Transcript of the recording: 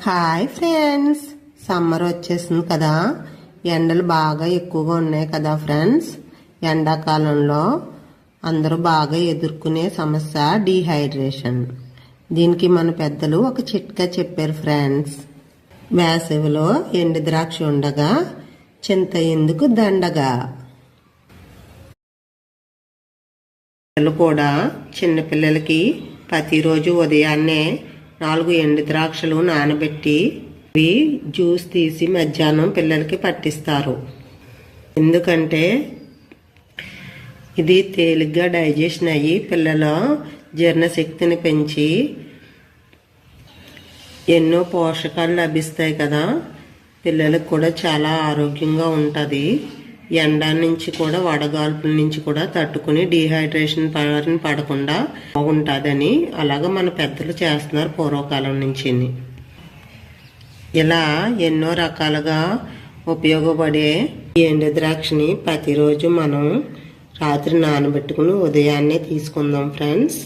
Hi friends, summer వచ్చేసింది కదా. ఎండలు బాగా ఎక్కువగా ఉన్నాయి కదా ఫ్రెండ్స్. ఎండాకాలంలో అందరూ బాగా ఎదుర్కొనే సమస్య డీహైడ్రేషన్. దీనికి మన పెద్దలు ఒక చిట్కా చెప్పారు ఫ్రెండ్స్. వేసవిలో ఎండు ద్రాక్ష ఉండగా చింత ఎందుకు దండగా. పిల్లలు కూడా చిన్నపిల్లలకి ప్రతిరోజు ఉదయాన్నే 4 ఎండు ద్రాక్షలు నానబెట్టి జ్యూస్ తీసి మధ్యాహ్నం పిల్లలకి పట్టిస్తారు. ఎందుకంటే ఇది తేలిగ్గా డైజెషన్ అయ్యి పిల్లల జీర్ణశక్తిని పెంచి ఎన్నో పోషకాలు లభిస్తాయి కదా. పిల్లలకు కూడా చాలా ఆరోగ్యంగా ఉంటుంది. ఎండ నుంచి కూడా వడగాల్పుల నుంచి కూడా తట్టుకుని డీహైడ్రేషన్ బారిన పడకుండా బాగుంటుందని అలాగా మన పెద్దలు చేస్తున్నారు పూర్వకాలం నుంచి. ఇలా ఎన్నో రకాలుగా ఉపయోగపడే ఎండు ద్రాక్షని ప్రతిరోజు మనం రాత్రి నానబెట్టుకుని ఉదయాన్నే తీసుకుందాం ఫ్రెండ్స్.